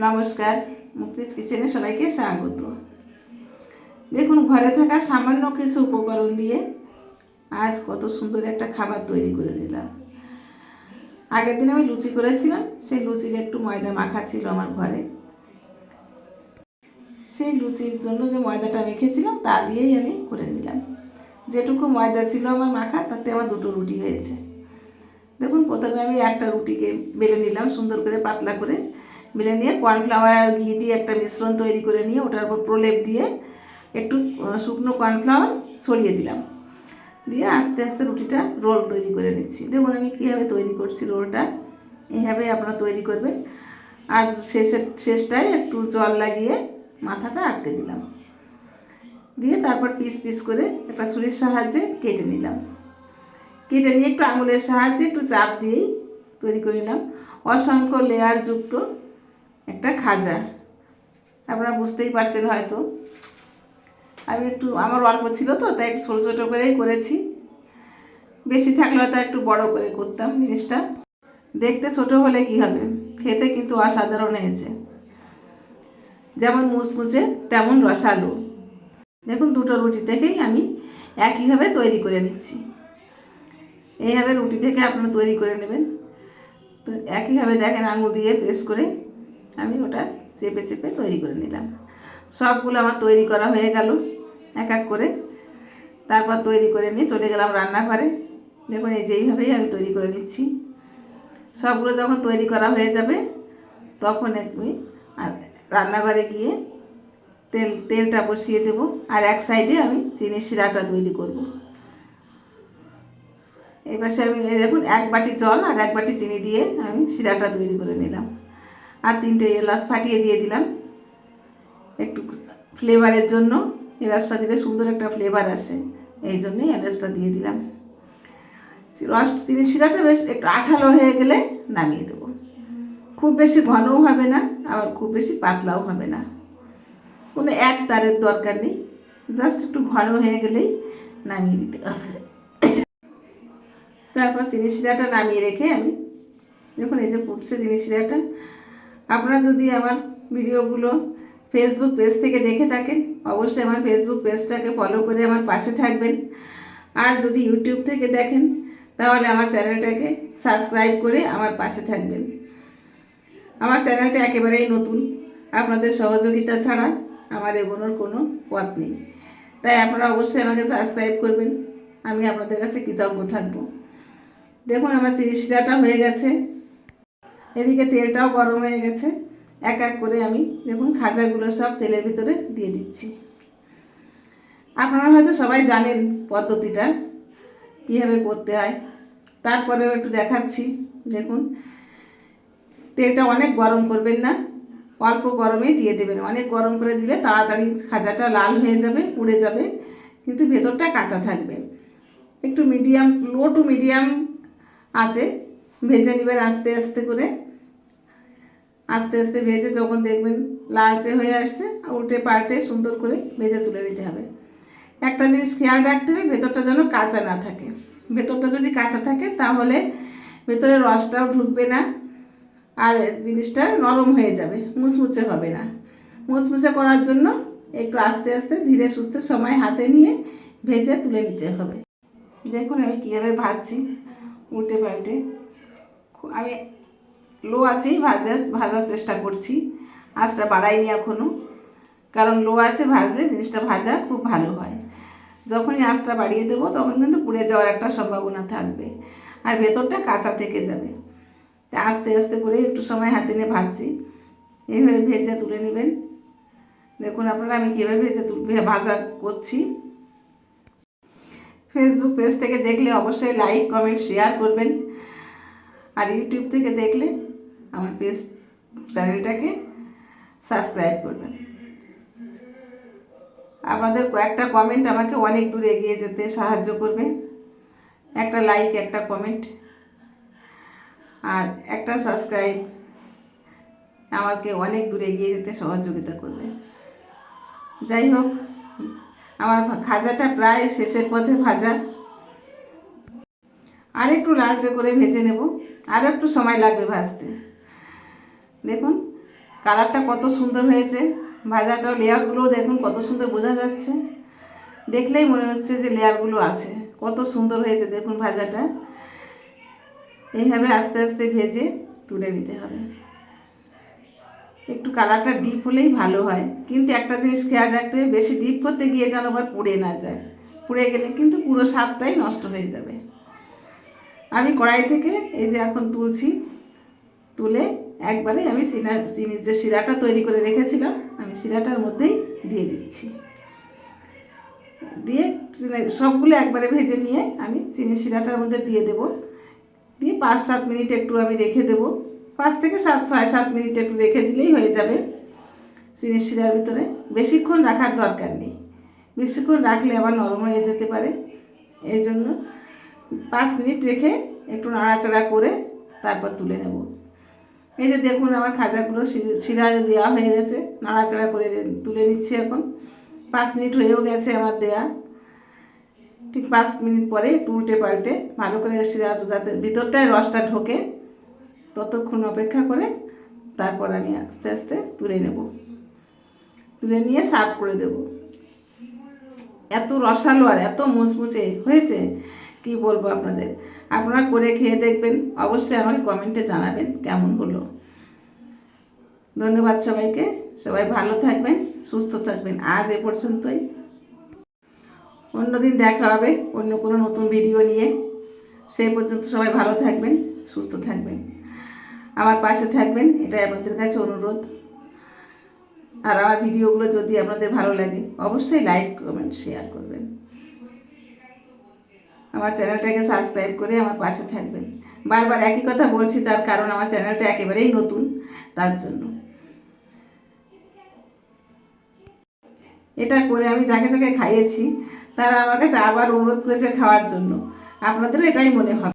নমস্কার, মুক্তিজ কিচেনে সবাইকে স্বাগত। দেখুন, ঘরে থাকা সামান্য কিছু উপকরণ দিয়ে আজ কত সুন্দর একটা খাবার তৈরি করে দিলাম। আগের দিন আমি লুচি করেছিলাম, সেই লুচির একটু ময়দা মাখা ছিল আমার ঘরে। সেই লুচির জন্য যে ময়দাটা মেখেছিলাম তা দিয়েই আমি করে নিলাম। যেটুকু ময়দা ছিল আমার মাখা, তাতে আমার দুটো রুটি হয়েছে। দেখুন, প্রথমে আমি একটা রুটিকে বেলে নিলাম সুন্দর করে, পাতলা করে বেলে নিয়ে কর্নফ্লাওয়ার আর ঘি দিয়ে একটা মিশ্রণ তৈরি করে নিয়ে ওটার উপর প্রলেপ দিয়ে একটু শুকনো কর্নফ্লাওয়ার ছড়িয়ে দিলাম, দিয়ে আস্তে আস্তে রুটিটা রোল তৈরি করে নিচ্ছি। দেখুন আমি কীভাবে তৈরি করছি রোলটা, এইভাবে আপনারা তৈরি করবেন। আর শেষটায় একটু জল লাগিয়ে মাথাটা আটকে দিলাম, দিয়ে তারপর পিস পিস করে একটা ছুরির সাহায্যে কেটে নিলাম। কেটে নিয়ে একটু আঙুলের সাহায্যে একটু চাপ দিয়েই তৈরি করে নিলাম অসংখ্য লেয়ার যুক্ত একটা খাজা। আপনারা বুঝতেই পারছেন হয়তো। আমি একটু আমার অল্প ছিল তো, তাই একটু ছোটো ছোটো করেই করেছি। বেশি থাকলে হয়তো একটু বড় করে করতাম জিনিসটা। দেখতে ছোট হলে কি হবে, খেতে কিন্তু অসাধারণ হয়েছে। যেমন মুচমুচে তেমন রসালো। দেখুন, দুটো রুটি থেকেই আমি একইভাবে তৈরি করে নিচ্ছি। এইভাবে রুটি থেকে আপনারা তৈরি করে নেবেন। তো একইভাবে দেখেন, আঙুল দিয়ে প্রেস করে আমি ওটা চেপে চেপে তৈরি করে নিলাম। সবগুলো আমার তৈরি করা হয়ে গেল এক এক করে। তারপর তৈরি করে নিয়ে চলে গেলাম রান্নাঘরে। দেখুন, এই যেইভাবেই আমি তৈরি করে নিচ্ছি। সবগুলো যখন তৈরি করা হয়ে যাবে তখন আমি রান্নাঘরে গিয়ে তেলটা বসিয়ে দেব, আর এক সাইডে আমি চিনি শিরাটা তৈরি করব। এই পাশে আমি দেখুন এক বাটি জল আর এক বাটি চিনি দিয়ে আমি শিরাটা তৈরি করে নিলাম। আর 3টে এলাচ ফাটিয়ে দিয়ে দিলাম একটু ফ্লেভারের জন্য। এলাচটা দিলে সুন্দর একটা ফ্লেভার আসে, এই জন্যই এলাচটা দিয়ে দিলাম। চিনি শিরাটা বেশ একটু আঠালো হয়ে গেলে নামিয়ে দেবো। খুব বেশি ঘনও হবে না, আবার খুব বেশি পাতলাও হবে না, কোনো এক তারের দরকার নেই। জাস্ট একটু ঘন হয়ে গেলেই নামিয়ে দিতে হবে। তারপর চিনি শিরাটা নামিয়ে রেখে আমি দেখুন এই যে ফুটছে চিনি শিরাটা। আপনারা যদি আমার ভিডিওগুলো ফেসবুক পেজ থেকে দেখে থাকেন, অবশ্যই আমার ফেসবুক পেজটাকে ফলো করে আমার পাশে থাকবেন। আর যদি ইউটিউব থেকে দেখেন তাহলে আমার চ্যানেলটাকে সাবস্ক্রাইব করে আমার পাশে থাকবেন। আমার চ্যানেলটা একেবারেই নতুন, আপনাদের সহযোগিতা ছাড়া আমার এগোনোর কোনো পথ নেই। তাই আপনারা অবশ্যই আমাকে সাবস্ক্রাইব করবেন, আমি আপনাদের কাছে কৃতজ্ঞ থাকব। দেখুন আমার চিনি শিরাটা হয়ে গেছে, এদিকে তেলটাও গরম হয়ে গেছে। এক এক করে আমি দেখুন খাজাগুলো সব তেলের ভিতরে দিয়ে দিচ্ছি। আপনারা হয়তো সবাই জানেন পদ্ধতিটা কীভাবে করতে হয়, তারপরেও একটু দেখাচ্ছি। দেখুন, তেলটা অনেক গরম করবেন না, অল্প গরমেই দিয়ে দেবেন। অনেক গরম করে দিলে তাড়াতাড়ি খাজাটা লাল হয়ে যাবে, পুড়ে যাবে, কিন্তু ভেতরটা কাঁচা থাকবে। একটু মিডিয়াম, লো টু মিডিয়াম আঁচে ভেজে নেবেন আস্তে আস্তে করে। আস্তে আস্তে ভেজে যখন দেখবেন লালচে হয়ে আসছে, উল্টে পাল্টে সুন্দর করে ভেজে তুলে নিতে হবে। একটা জিনিস খেয়াল রাখতে হবে, ভেতরটা যেন কাঁচা না থাকে। ভেতরটা যদি কাঁচা থাকে তাহলে ভেতরে রসটাও ঢুকবে না, আর জিনিসটা নরম হয়ে যাবে, মুচমুচে হবে না। মুচমুচে করার জন্য একটু আস্তে আস্তে ধীরে সুস্থে সময় হাতে নিয়ে ভেজে তুলে নিতে হবে। দেখুন আমি কীভাবে ভাজছি, উল্টে পাল্টে। আমি লো আছেই ভাজার চেষ্টা করছি, আঁচটা বাড়াইনি এখনও, কারণ লো আছে ভাজলে জিনিসটা ভাজা খুব ভালো হয়। যখনই আঁচটা বাড়িয়ে দেবো তখন কিন্তু পুড়ে যাওয়ার একটা সম্ভাবনা থাকবে, আর ভেতরটা কাঁচা থেকে যাবে। তা আস্তে আস্তে করে একটু সময় হাতে নিয়ে ভাজছি। এইভাবে ভেজে তুলে নেবেন। দেখুন আপনারা আমি কীভাবে ভাজা করছি। ফেসবুক পেজ থেকে দেখলে অবশ্যই লাইক কমেন্ট শেয়ার করবেন, আর ইউটিউব থেকে দেখলে আমার পেজ চ্যানেলটাকে সাবস্ক্রাইব করবেন। আপনাদের কয়েকটা কমেন্ট আমাকে অনেক দূর এগিয়ে যেতে সাহায্য করবে। একটা লাইক, একটা কমেন্ট আর একটা সাবস্ক্রাইব আমাকে অনেক দূর এগিয়ে যেতে সহযোগিতা করবে। যাই হোক, আমার খাজাটা প্রায় শেষের পথে ভাজা। আর একটু লালচে করে ভেজে নেব, আরও একটু সময় লাগবে ভাজতে। দেখুন কালারটা কত সুন্দর হয়েছে, ভাজাটা লেয়ারগুলোও দেখুন কত সুন্দর বোঝা যাচ্ছে, দেখলেই মনে হচ্ছে যে লেয়ারগুলো আছে। কত সুন্দর হয়েছে দেখুন ভাজাটা। এইভাবে আস্তে আস্তে ভেজে তুলে নিতে হবে। একটু কালারটা ডিপ হলেই ভালো হয়, কিন্তু একটা জিনিস খেয়াল রাখতে হবে, বেশি ডিপ করতে গিয়ে যেন আবার পুড়ে না যায়। পুড়ে গেলে কিন্তু পুরো স্বাদটাই নষ্ট হয়ে যাবে। আমি কড়াই থেকে এই যে এখন তুলছি, তুলে একবারে আমি চিনির যে শিরাটা তৈরি করে রেখেছিলাম আমি শিরাটার মধ্যেই দিয়ে দিচ্ছি। দিয়ে সবগুলো একবারে ভেজে নিয়ে আমি চিনির শিরাটার মধ্যে দিয়ে দেব। দিয়ে 5-7 মিনিট একটু আমি রেখে দেবো। 5 থেকে 6-7 মিনিট একটু রেখে দিলেই হয়ে যাবে চিনির শিরার ভিতরে। বেশিক্ষণ রাখার দরকার নেই, বেশিক্ষণ রাখলে আবার নরম হয়ে যেতে পারে। এই জন্য 5 মিনিট রেখে একটু নাড়াচাড়া করে তারপর তুলে নেব। এই যে দেখুন আমার খাজাগুলো শিরা দেওয়া হয়ে গেছে, নাড়াচাড়া করে তুলে নিচ্ছি। এখন 5 মিনিট হয়েও গেছে আমার দেয়া। ঠিক 5 মিনিট পরে একটু উল্টে পাল্টে ভালো করে শিরা যাতে ভিতরটায় রসটা ঢোকে ততক্ষণ অপেক্ষা করে তারপর আমি আস্তে আস্তে তুলে নেব। তুলে নিয়ে সার্ভ করে দেব। এত রসালো আর এত মুচমুচে হয়েছে কি বলবো আপনাদের। আপনারা করে খেয়ে দেখবেন, অবশ্যই আমাকে কমেন্টে জানাবেন কেমন হলো। ধন্যবাদ সবাইকে। সবাই ভালো থাকবেন, সুস্থ থাকবেন। আজ এ পর্যন্তই। অন্যদিন দেখা হবে অন্য কোনো নতুন ভিডিও নিয়ে। সেই পর্যন্ত সবাই ভালো থাকবেন, সুস্থ থাকবেন, আমার পাশে থাকবেন, এটাই আপনাদের কাছে অনুরোধ। আর আমার ভিডিওগুলো যদি আপনাদের ভালো লাগে অবশ্যই লাইক কমেন্ট শেয়ার করবেন। আমার চ্যানেলটাকে সাবস্ক্রাইব করে আমার পাশে থাকবেন। বারবার একই কথা বলছি, তার কারণ আমার চ্যানেলটা একেবারেই নতুন, তার জন্য। এটা করে আমি যাকে যাকে খাইয়েছি তারা আমার কাছে আবার অনুরোধ করেছে খাওয়ার জন্য। আপনাদেরও এটাই মনে হবে।